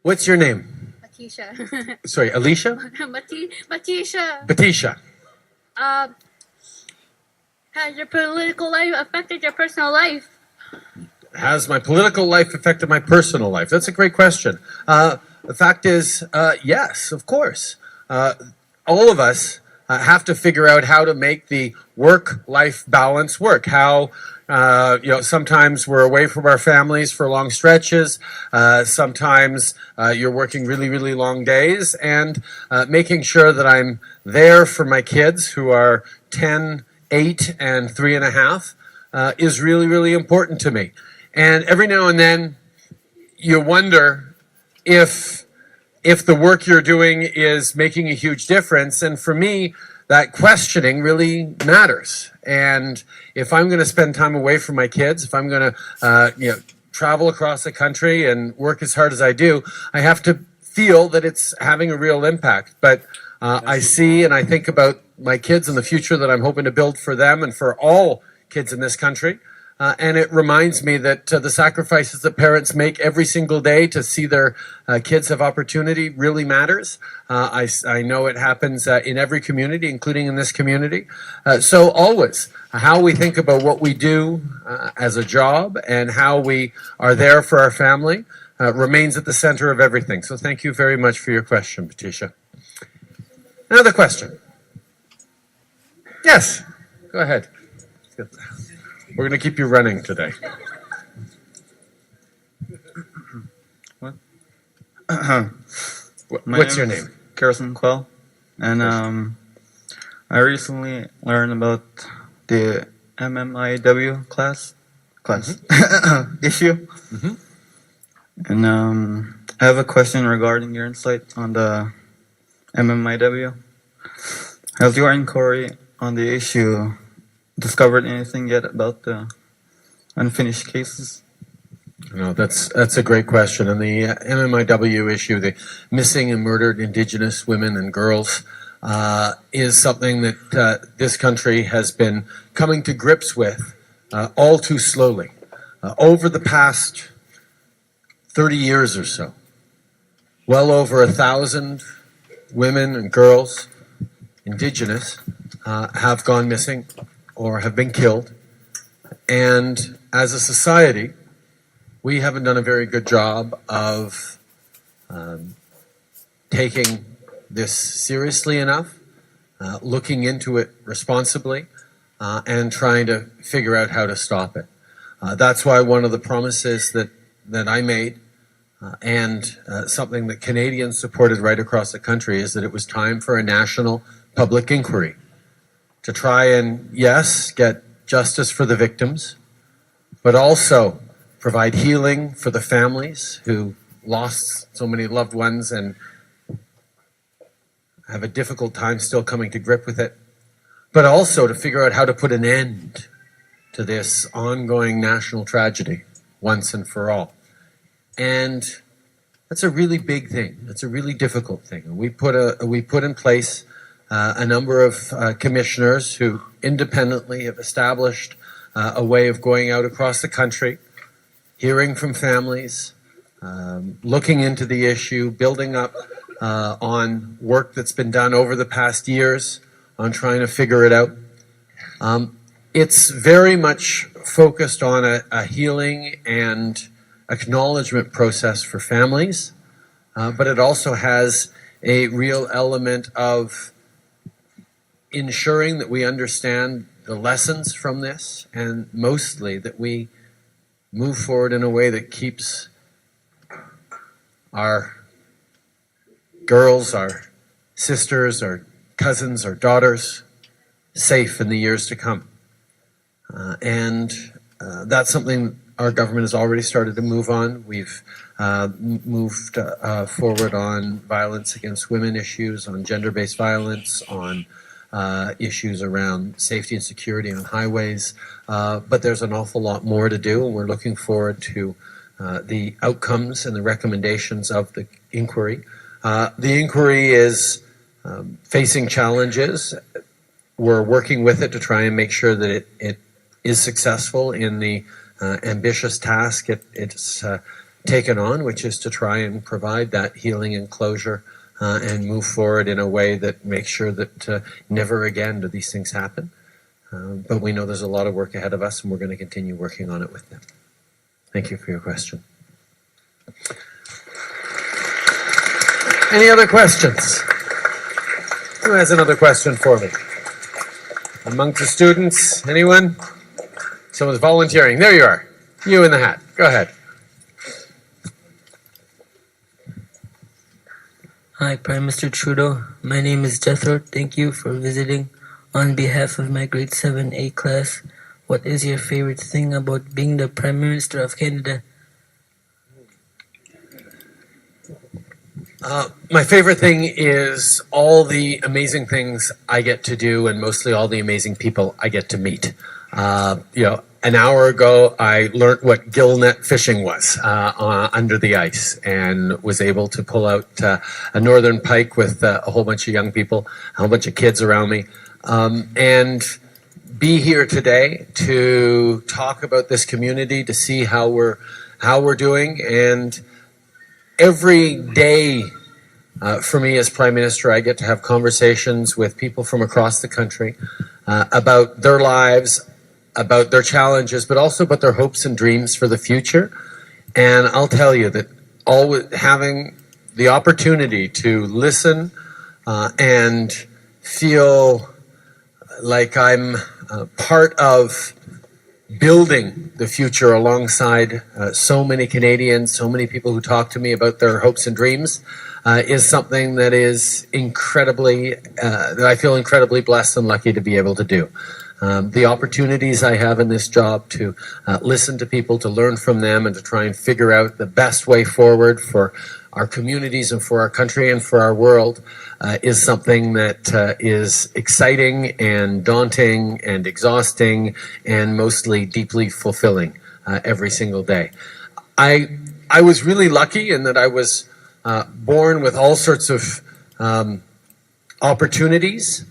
What's your name? Batisha. Sorry, Alicia? Batisha. Batisha. Has your political life affected your personal life? Has my political life affected my personal life? That's a great question. The fact is, yes, of course. All of us have to figure out how to make the work-life balance work. How, sometimes we're away from our families for long stretches. Sometimes you're working really, really long days, and making sure that I'm there for my kids who are 10, 8, and 3.5 is really, really important to me. And every now and then you wonder if the work you're doing is making a huge difference. And for me, that questioning really matters. And if I'm going to spend time away from my kids, if I'm going to travel across the country and work as hard as I do, I have to feel that it's having a real impact. But I see and I think about my kids and the future that I'm hoping to build for them and for all kids in this country. And it reminds me that the sacrifices that parents make every single day to see their kids have opportunity really matters. I know it happens in every community, including in this community. So always, how we think about what we do as a job and how we are there for our family remains at the center of everything. So thank you very much for your question, Batisha. Another question. Yes, go ahead. We're going to keep you running today. What? What's your name? Carson Quell. And I recently learned about the MMIW class issue. Mm-hmm. And I have a question regarding your insight on the MMIW. Has your inquiry on the issue discovered anything yet about the unfinished cases? No, that's a great question. And the MMIW issue, the missing and murdered Indigenous women and girls, is something that this country has been coming to grips with all too slowly. Over the past 30 years or so, well over 1,000 women and girls, Indigenous, have gone missing or have been killed. And as a society, we haven't done a very good job of taking this seriously enough, looking into it responsibly, and trying to figure out how to stop it. That's why one of the promises that I made, and something that Canadians supported right across the country, is that it was time for a national public inquiry to try and, yes, get justice for the victims, but also provide healing for the families who lost so many loved ones and have a difficult time still coming to grip with it, but also to figure out how to put an end to this ongoing national tragedy once and for all. And that's a really big thing. It's a really difficult thing. And we put in place a number of commissioners who independently have established a way of going out across the country, hearing from families, looking into the issue, building up on work that's been done over the past years on trying to figure it out. It's very much focused on a healing and acknowledgement process for families, but it also has a real element of ensuring that we understand the lessons from this, and mostly that we move forward in a way that keeps our girls, our sisters, our cousins, our daughters safe in the years to come. And that's something our government has already started to move on. We've moved forward on violence against women issues, on gender-based violence, on issues around safety and security on highways, but there's an awful lot more to do, and we're looking forward to the outcomes and the recommendations of the inquiry. The inquiry is facing challenges. We're working with it to try and make sure that it is successful in the ambitious task it's taken on, which is to try and provide that healing and closure and move forward in a way that makes sure that never again do these things happen. But we know there's a lot of work ahead of us, and we're going to continue working on it with them. Thank you for your question. Any other questions? Who has another question for me? Among the students, anyone? Someone's volunteering. There you are. You in the hat. Go ahead. Hi, Prime Minister Trudeau. My name is Jethro. Thank you for visiting. On behalf of my grade 7A class, what is your favorite thing about being the Prime Minister of Canada? My favorite thing is all the amazing things I get to do, and mostly all the amazing people I get to meet. An hour ago, I learned what gillnet fishing was under the ice, and was able to pull out a northern pike with a whole bunch of young people, a whole bunch of kids around me, and be here today to talk about this community, to see how we're doing. And every day for me as Prime Minister, I get to have conversations with people from across the country about their lives, about their challenges, but also about their hopes and dreams for the future. And I'll tell you that always having the opportunity to listen and feel like I'm part of building the future alongside so many Canadians, so many people who talk to me about their hopes and dreams, is something that is incredibly, that I feel incredibly blessed and lucky to be able to do. The opportunities I have in this job to listen to people, to learn from them, and to try and figure out the best way forward for our communities and for our country and for our world is something that is exciting and daunting and exhausting and mostly deeply fulfilling every single day. I was really lucky in that I was born with all sorts of opportunities.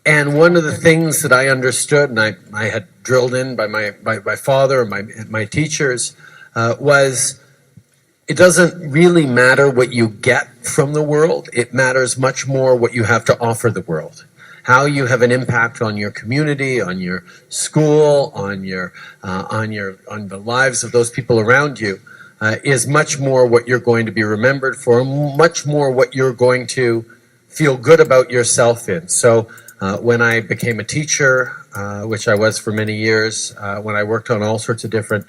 And one of the things that I understood, and I had drilled in by my father and my teachers, was it doesn't really matter what you get from the world. It matters much more what you have to offer the world. How you have an impact on your community, on your school, on the lives of those people around you, is much more what you're going to be remembered for, much more what you're going to feel good about yourself in. So when I became a teacher, which I was for many years, when I worked on all sorts of different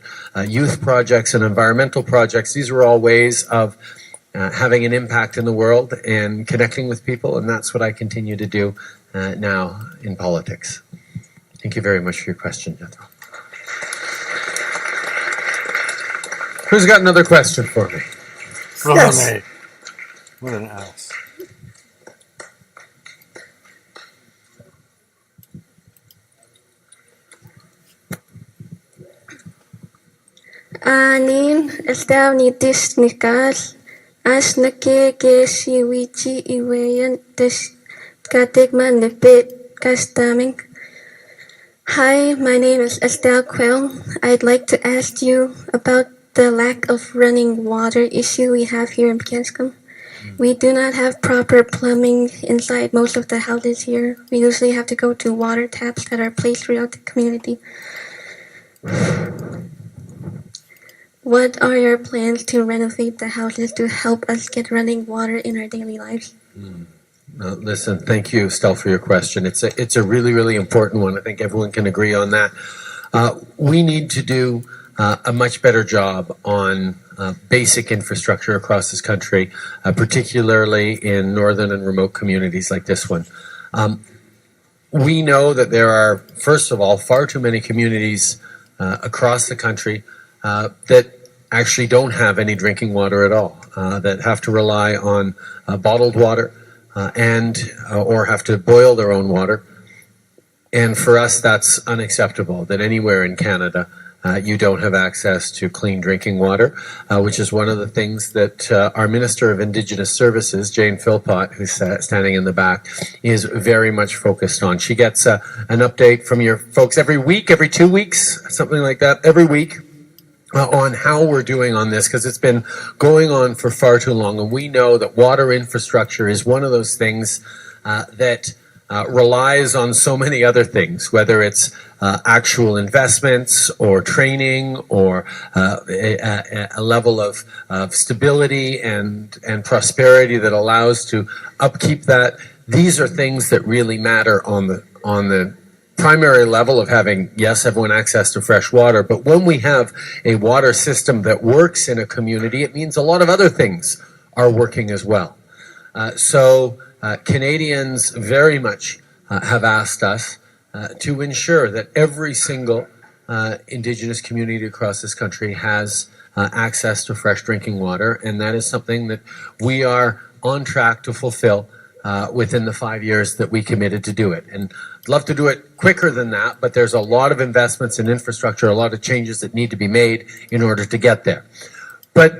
youth projects and environmental projects, these were all ways of having an impact in the world and connecting with people, and that's what I continue to do now in politics. Thank you very much for your question, Jethro. Who's got another question for me? Yes. What an ass. Anin estaw ni disnikas as nake ke siwichi iwayan des katikman nepit kastaming. Hi, my name is Estelle Quell. I'd like to ask you about the lack of running water issue we have here in Pikangikum. We do not have proper plumbing inside most of the houses here. We usually have to go to water taps that are placed throughout the community. What are your plans to renovate the houses to help us get running water in our daily lives? Listen, thank you, Estelle, for your question. It's a really, really important one. I think everyone can agree on that. We need to do a much better job on basic infrastructure across this country, particularly in northern and remote communities like this one. We know that there are, first of all, far too many communities across the country that actually don't have any drinking water at all, that have to rely on bottled water or have to boil their own water. And for us, that's unacceptable, that anywhere in Canada you don't have access to clean drinking water, which is one of the things that our Minister of Indigenous Services, Jane Philpott, who's standing in the back, is very much focused on. She gets an update from your folks every week, every 2 weeks, something like that, every week, on how we're doing on this, because it's been going on for far too long, and we know that water infrastructure is one of those things that relies on so many other things, whether it's actual investments or training or a level of stability and prosperity that allows to upkeep that. These are things that really matter on the primary level of having, yes, everyone access to fresh water, but when we have a water system that works in a community, it means a lot of other things are working as well. So Canadians very much have asked us to ensure that every single Indigenous community across this country has access to fresh drinking water, and that is something that we are on track to fulfill within the 5 years that we committed to do it. And I'd love to do it quicker than that, but there's a lot of investments in infrastructure, a lot of changes that need to be made in order to get there. But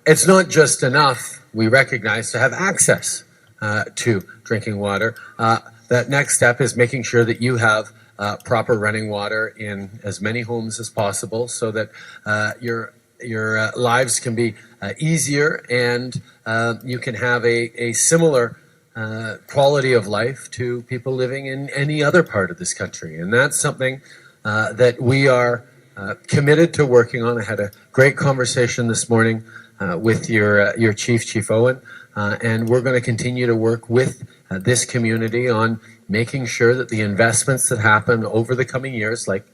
it's not just enough, we recognize, to have access to drinking water. That next step is making sure that you have proper running water in as many homes as possible so that your lives can be easier and you can have a similar quality of life to people living in any other part of this country. And that's something that we are committed to working on. I had a great conversation this morning with your chief, Chief Owen, and we're going to continue to work with this community on making sure that the investments that happen over the coming years, like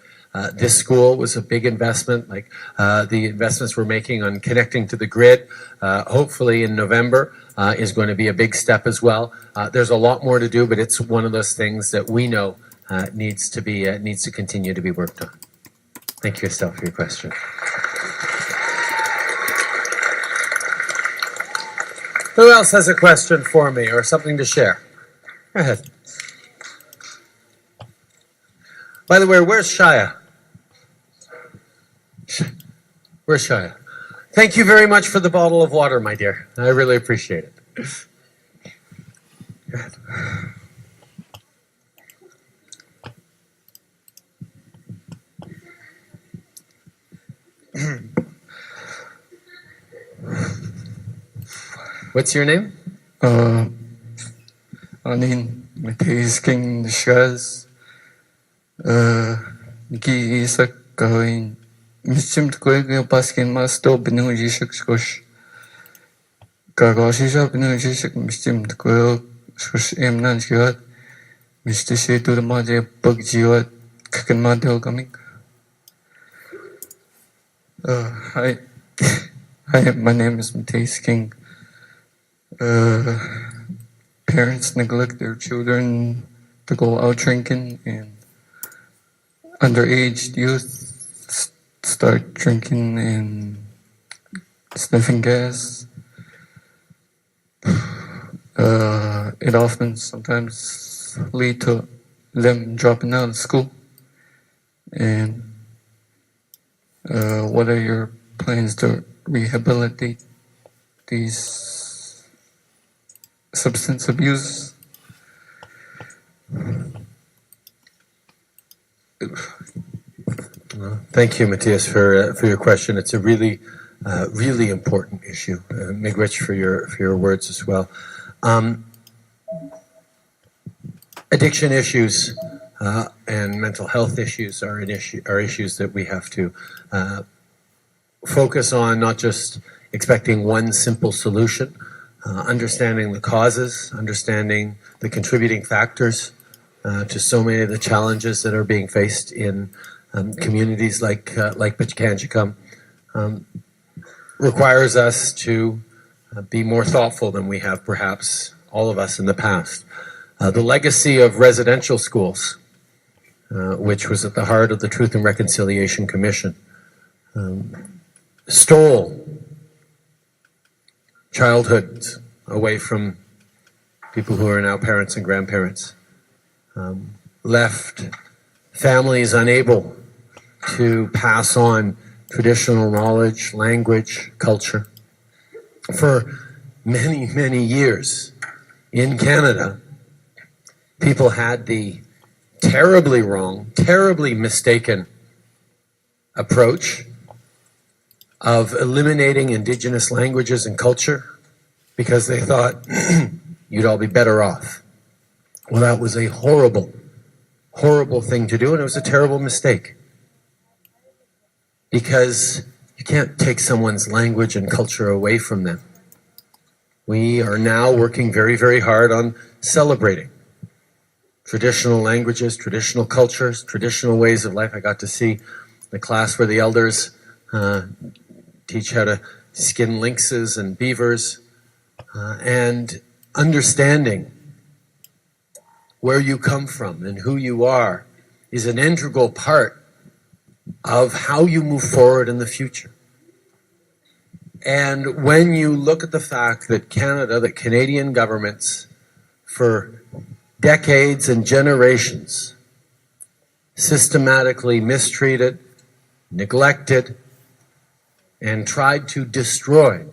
this school was a big investment, like the investments we're making on connecting to the grid, hopefully in November, is going to be a big step as well. There's a lot more to do, but it's one of those things that we know needs to continue to be worked on. Thank you, Estelle, for your question. Who else has a question for me or something to share? Go ahead. By the way, where's Shia? Where's Shia? Thank you very much for the bottle of water, my dear. I really appreciate it. Go ahead. What's your name? Anin Mateus King Nishaz. Niki Isak Kain. Mistim Tkoy Paskin Masto Benu Jishak Skosh. Kagashisha Benu Jishak Mistim Tkoy Skosh Emnan Jiat. Mr. Shetu the Maja Bug Jiat Kakan Madel coming. Hi. Hi, my name is Mateus King. Parents neglect their children to go out drinking, and underage youth start drinking and sniffing gas. It often sometimes lead to them dropping out of school. And what are your plans to rehabilitate these substance abuse? Thank you, Matthias, for your question. It's a really important issue. Miigwech for your words as well. Addiction issues and mental health issues are issues that we have to focus on, not just expecting one simple solution. Understanding the causes, understanding the contributing factors to so many of the challenges that are being faced in communities like Pikangikum requires us to be more thoughtful than we have, perhaps all of us in the past. The legacy of residential schools, which was at the heart of the Truth and Reconciliation Commission, stole childhood away from people who are now parents and grandparents, left families unable to pass on traditional knowledge, language, culture. For many, many years in Canada, people had the terribly wrong, terribly mistaken approach of eliminating Indigenous languages and culture because they thought you'd all be better off. Well, that was a horrible, horrible thing to do, and it was a terrible mistake. Because you can't take someone's language and culture away from them. We are now working very, very hard on celebrating traditional languages, traditional cultures, traditional ways of life. I got to see the class where the elders teach how to skin lynxes and beavers, and understanding where you come from and who you are is an integral part of how you move forward in the future. And when you look at the fact that Canadian governments for decades and generations systematically mistreated, neglected, and tried to destroy.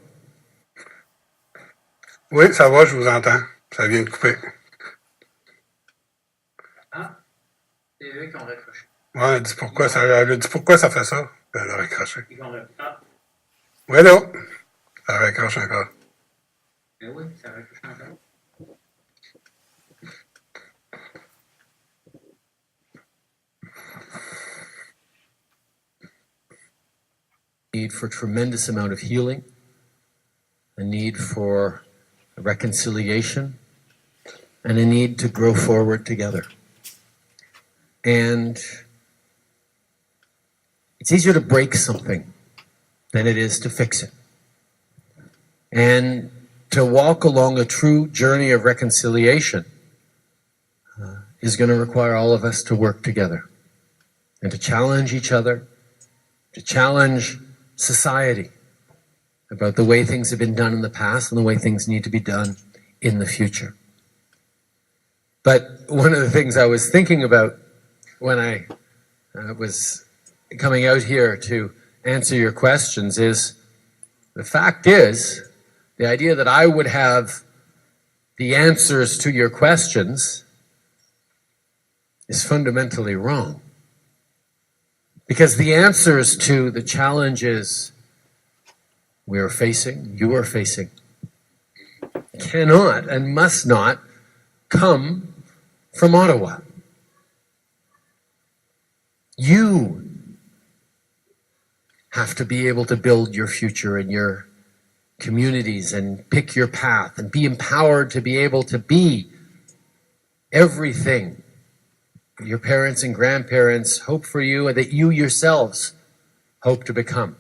Oui, ça va, je vous entends. Ça vient de couper. Ah, c'est eux qui ont raccroché. Ouais, dis pourquoi ça fait ça. Elle a raccroché. Oui, non. Ça raccroche encore. Mais oui, ça raccroche encore. Need for tremendous amount of healing, a need for reconciliation, and a need to grow forward together. And it's easier to break something than it is to fix it. And to walk along a true journey of reconciliation is going to require all of us to work together and to challenge each other, to challenge society about the way things have been done in the past and the way things need to be done in the future. But one of the things I was thinking about when I was coming out here to answer your questions is, the fact is, the idea that I would have the answers to your questions is fundamentally wrong. Because the answers to the challenges we are facing, you are facing, cannot and must not come from Ottawa. You have to be able to build your future in your communities and pick your path and be empowered to be able to be everything your parents and grandparents hope for you and that you yourselves hope to become.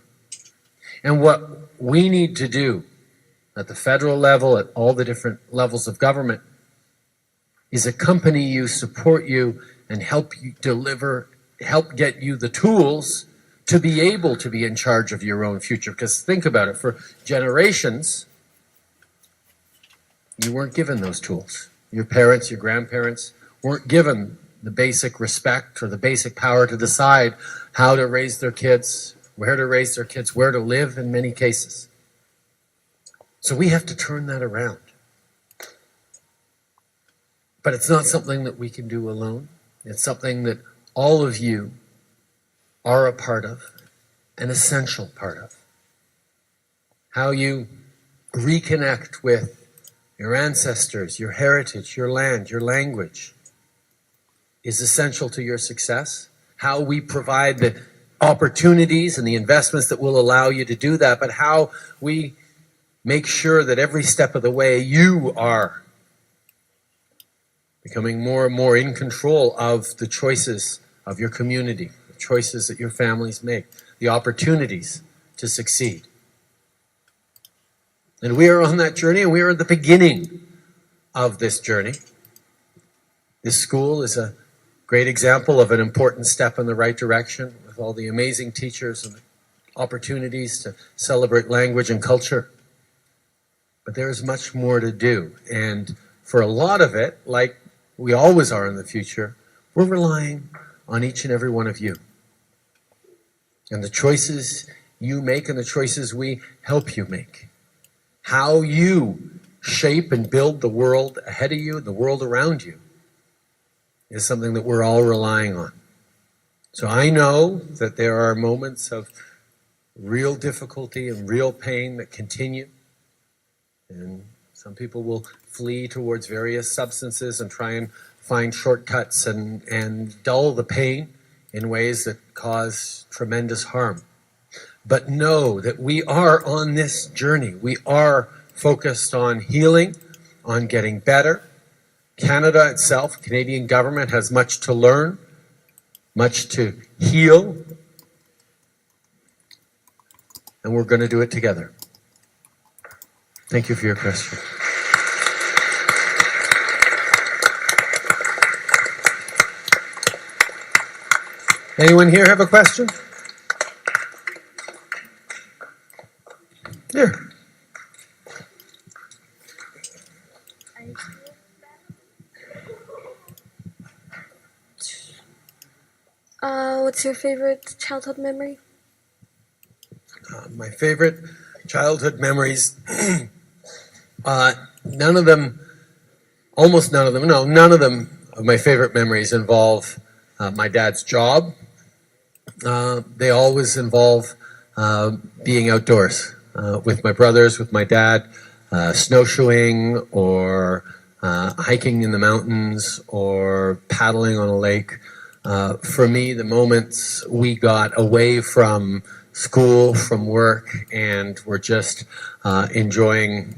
And what we need to do at the federal level, at all the different levels of government, is accompany you, support you, and help you deliver, help get you the tools to be able to be in charge of your own future. Because think about it, for generations, you weren't given those tools. Your parents, your grandparents weren't given the basic respect or the basic power to decide how to raise their kids, where to raise their kids, where to live in many cases. So we have to turn that around. But it's not something that we can do alone. It's something that all of you are a part of, an essential part of. How you reconnect with your ancestors, your heritage, your land, your language is essential to your success. How we provide the opportunities and the investments that will allow you to do that, but how we make sure that every step of the way you are becoming more and more in control of the choices of your community, the choices that your families make, the opportunities to succeed. And we are on that journey, and we are at the beginning of this journey. This school is a great example of an important step in the right direction, with all the amazing teachers and the opportunities to celebrate language and culture. But there is much more to do. And for a lot of it, like we always are in the future, we're relying on each and every one of you. And the choices you make and the choices we help you make. How you shape and build the world ahead of you, the world around you, is something that we're all relying on. So I know that there are moments of real difficulty and real pain that continue. And some people will flee towards various substances and try and find shortcuts and dull the pain in ways that cause tremendous harm. But know that we are on this journey. We are focused on healing, on getting better. Canada itself, Canadian government, has much to learn, much to heal, and we're going to do it together. Thank you for your question. Anyone here have a question? Here. What's your favorite childhood memory? My favorite childhood memories, none of them of my favorite memories involve my dad's job. They always involve being outdoors with my brothers, with my dad, snowshoeing or hiking in the mountains or paddling on a lake. For me, the moments we got away from school, from work, and were just enjoying,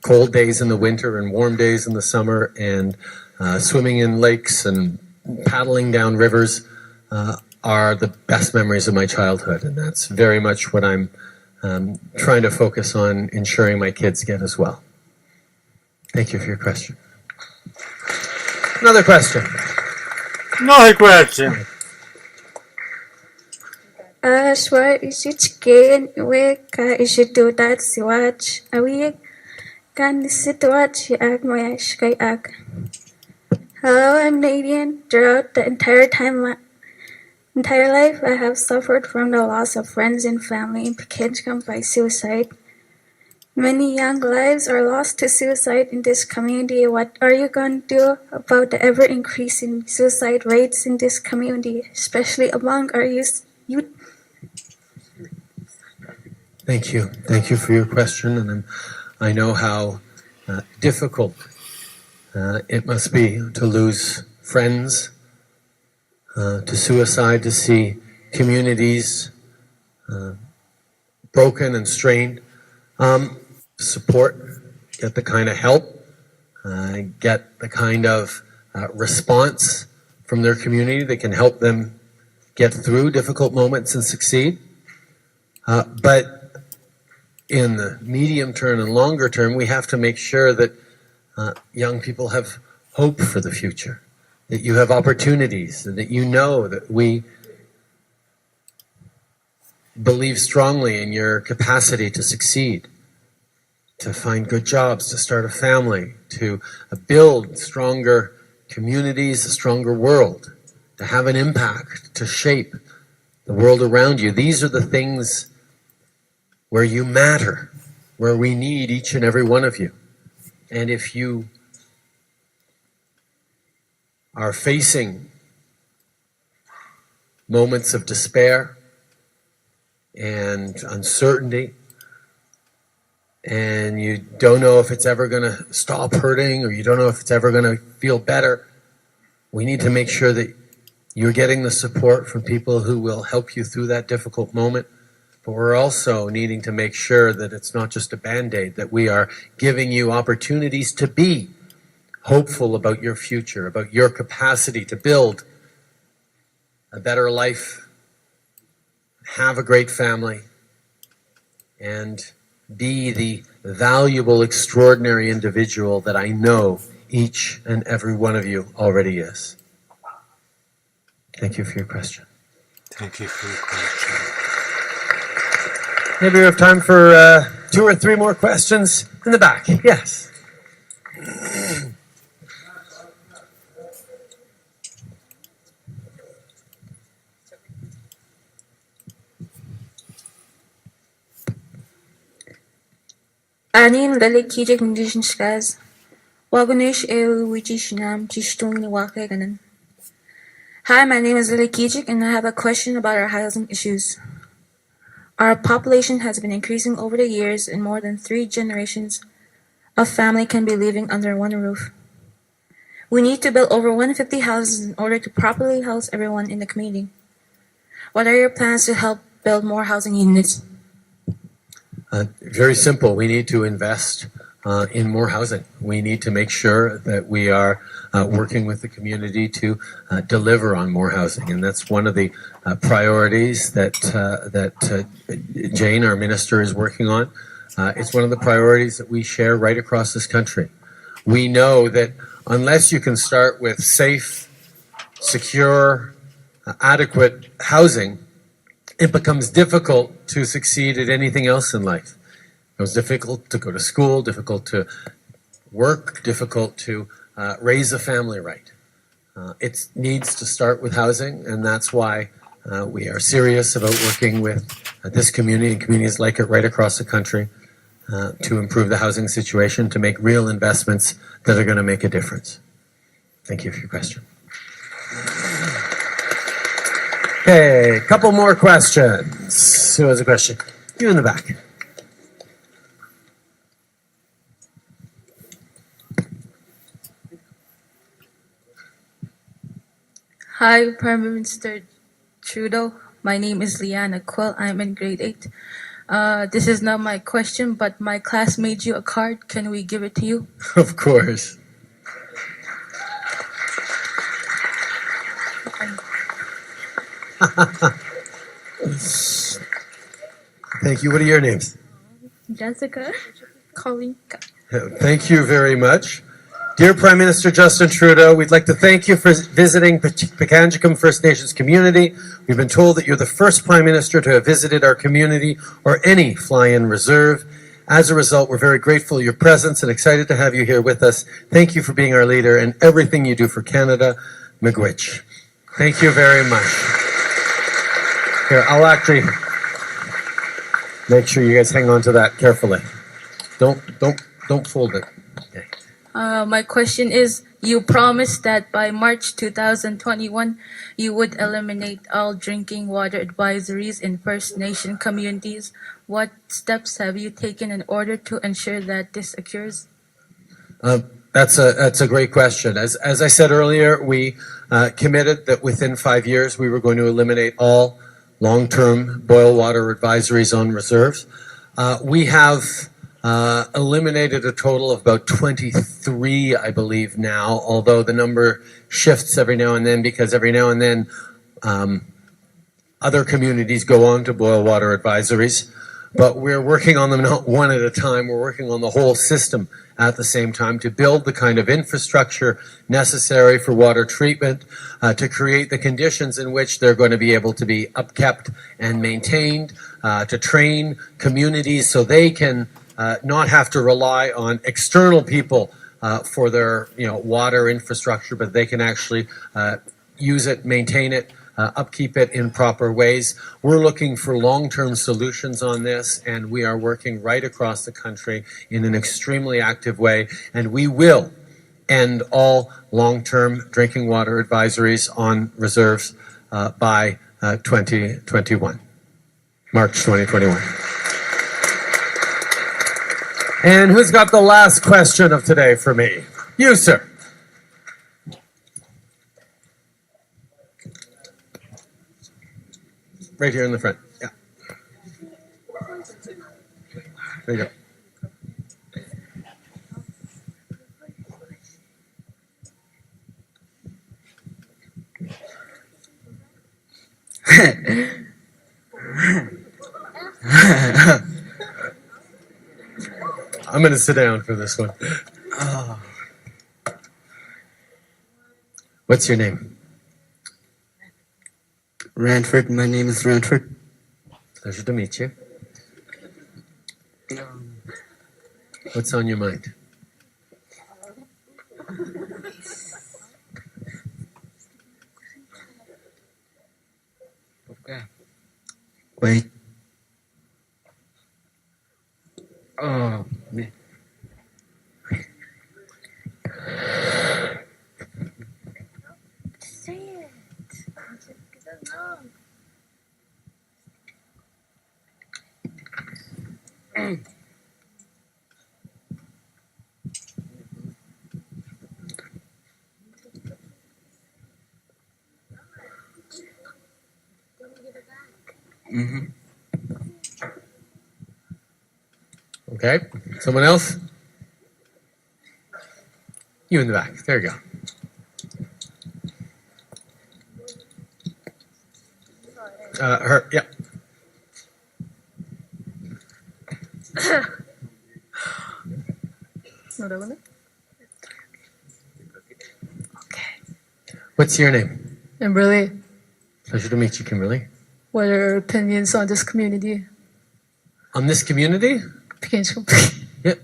cold days in the winter and warm days in the summer, and swimming in lakes and paddling down rivers are the best memories of my childhood, and that's very much what I'm trying to focus on ensuring my kids get as well. Thank you for your question. Another question. Another question. Swar isitken we ka isitu dat siwach awi kan situach ag moya shkai ag. Hello, I'm Canadian. Throughout the entire life, I have suffered from the loss of friends and family in Pikangikum by suicide. Many young lives are lost to suicide in this community. What are you going to do about the ever-increasing suicide rates in this community, especially among our youth? Thank you. Thank you for your question, and I know how difficult it must be to lose friends, to suicide, to see communities broken and strained. Support, get the kind of help, get the kind of response from their community that can help them get through difficult moments and succeed. But in the medium term and longer term, we have to make sure that young people have hope for the future, that you have opportunities, and that you know that we believe strongly in your capacity to succeed, to find good jobs, to start a family, to build stronger communities, a stronger world, to have an impact, to shape the world around you. These are the things where you matter, where we need each and every one of you. And if you are facing moments of despair and uncertainty, and you don't know if it's ever going to stop hurting, or you don't know if it's ever going to feel better, we need to make sure that you're getting the support from people who will help you through that difficult moment. But we're also needing to make sure that it's not just a Band-Aid, that we are giving you opportunities to be hopeful about your future, about your capacity to build a better life, have a great family, and be the valuable, extraordinary individual that I know each and every one of you already is. Thank you for your question. Thank you for your question. Maybe we have time for 2 or 3 more questions in the back. Yes. Anin lalikijik Indigenous guys. Wagunish wishishnam chishtung wakagan. Hi, my name is Lily Kijik, and I have a question about our housing issues. Our population has been increasing over the years, and more than 3 generations of family can be living under one roof. We need to build over 150 houses in order to properly house everyone in the community. What are your plans to help build more housing units? Very simple. We need to invest in more housing. We need to make sure that we are working with the community to deliver on more housing, and that's one of the priorities that Jane, our minister, is working on. It's one of the priorities that we share right across this country. We know that unless you can start with safe, secure, adequate housing, it becomes difficult to succeed at anything else in life. It was difficult to go to school, difficult to work, difficult to raise a family right. It needs to start with housing, and that's why we are serious about working with this community and communities like it right across the country to improve the housing situation, to make real investments that are going to make a difference. Thank you for your question. Okay, a couple more questions. Who has a question? You in the back. Hi, Prime Minister Trudeau. My name is Liana Quill. I'm in grade 8. This is not my question, but my class made you a card. Can we give it to you? Of course. Thank you. What are your names? Jessica. Colleen. Thank you very much. Dear Prime Minister Justin Trudeau, we'd like to thank you for visiting Pikangikum First Nations community. We've been told that you're the first Prime Minister to have visited our community or any fly-in reserve. As a result, we're very grateful for your presence and excited to have you here with us. Thank you for being our leader and everything you do for Canada. Miigwech. Thank you very much. Here, I'll actually make sure you guys hang on to that carefully. Don't fold it. Okay. My question is, you promised that by March 2021, you would eliminate all drinking water advisories in First Nation communities. What steps have you taken in order to ensure that this occurs? That's a great question. As I said earlier, we committed that within 5 years we were going to eliminate all long-term boil water advisories on reserves. We have eliminated a total of about 23, I believe now, although the number shifts every now and then because every now and then other communities go on to boil water advisories. But we're working on them not one at a time, we're working on the whole system at the same time to build the kind of infrastructure necessary for water treatment, to create the conditions in which they're going to be able to be upkept and maintained, to train communities so they can not have to rely on external people for their water infrastructure, but they can actually use it, maintain it, upkeep it in proper ways. We're looking for long-term solutions on this, and we are working right across the country in an extremely active way, and we will end all long-term drinking water advisories on reserves by 2021, March 2021. And who's got the last question of today for me? You, sir. Right here in the front. Yeah. There you go. I'm going to sit down for this one. What's your name? Ranford, my name is Ranford. Pleasure to meet you. What's on your mind? Wait. Oh, man. Say it. Okay. Someone else? You in the back. There you go. Her, yeah. What's your name? Kimberly, Pleasure to meet you, Kimberly. what are your opinions on this community? On this community? Pikangikum. Yep.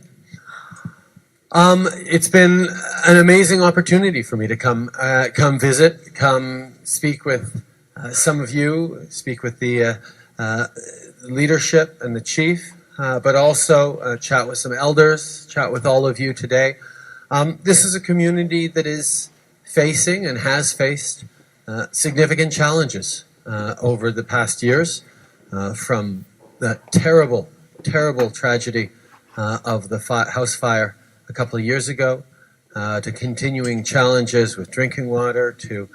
It's been an amazing opportunity for me to come visit, come speak with some of you, speak with the leadership and the chief, but also chat with some elders, chat with all of you today. This is a community that is facing and has faced significant challenges over the past years, from the terrible tragedy of the house fire a couple of years ago, to continuing challenges with drinking water, to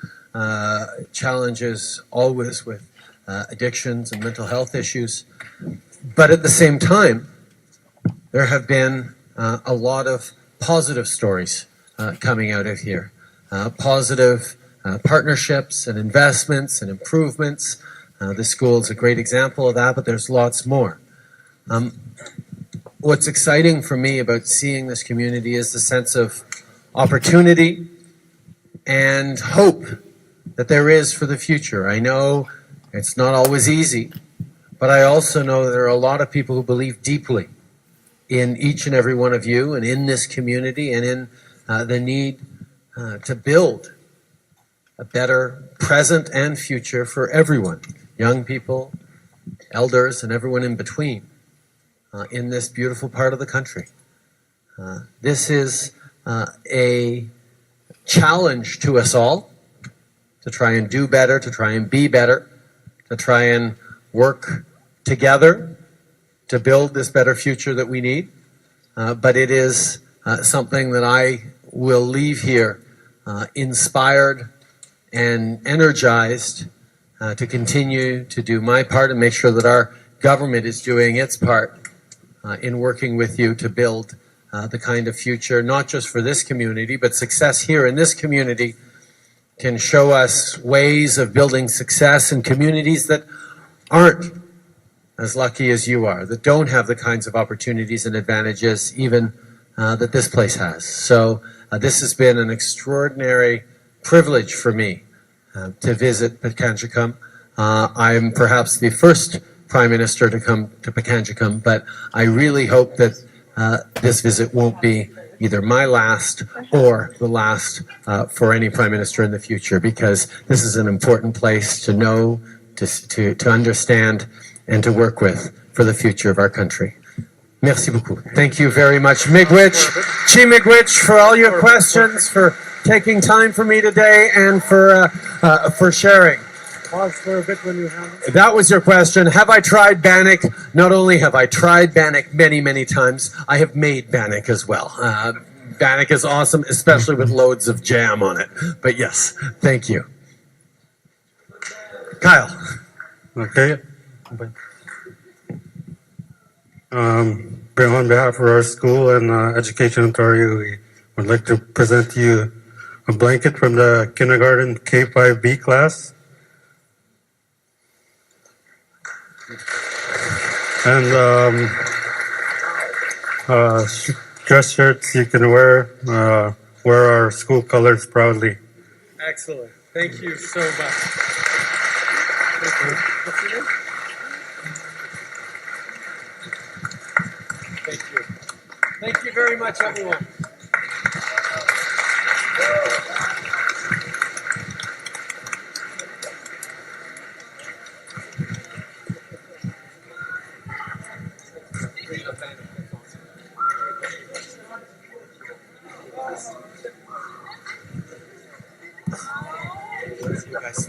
challenges always with addictions and mental health issues. But at the same time, there have been a lot of positive stories coming out of here. Positive partnerships and investments and improvements. The school is a great example of that, but there's lots more. What's exciting for me about seeing this community is the sense of opportunity and hope that there is for the future. I know it's not always easy, but I also know that there are a lot of people who believe deeply in each and every one of you and in this community and in the need to build a better present and future for everyone, young people, elders, and everyone in between. In this beautiful part of the country. This is a challenge to us all to try and do better, to try and be better, to try and work together to build this better future that we need. But it is something that I will leave here inspired and energized to continue to do my part and make sure that our government is doing its part in working with you to build the kind of future, not just for this community, but success here in this community can show us ways of building success in communities that aren't as lucky as you are, that don't have the kinds of opportunities and advantages even that this place has. So this has been an extraordinary privilege for me to visit Pikangikum. I'm perhaps the first Prime Minister to come to Pikangikum, but I really hope that this visit won't be either my last or the last for any Prime Minister in the future, because this is an important place to know, to understand, and to work with for the future of our country. Merci beaucoup. Thank you very much, Miigwech, Chi Miigwech, for all your questions, for taking time for me today, and for sharing. Pause for a bit when you have it. That was your question. Have I tried Bannock? Not only have I tried Bannock many times, I have made Bannock as well. Bannock is awesome, especially with loads of jam on it. But yes, thank you. Kyle. Okay. On behalf of our school and education authority, we would like to present to you a blanket from the kindergarten K5B class. And dress shirts you can wear our school colors proudly. Excellent. Thank you so much. Thank you. Thank you very much, everyone.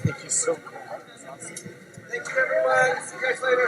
Thank you so much. Thank you, everyone. See you guys later.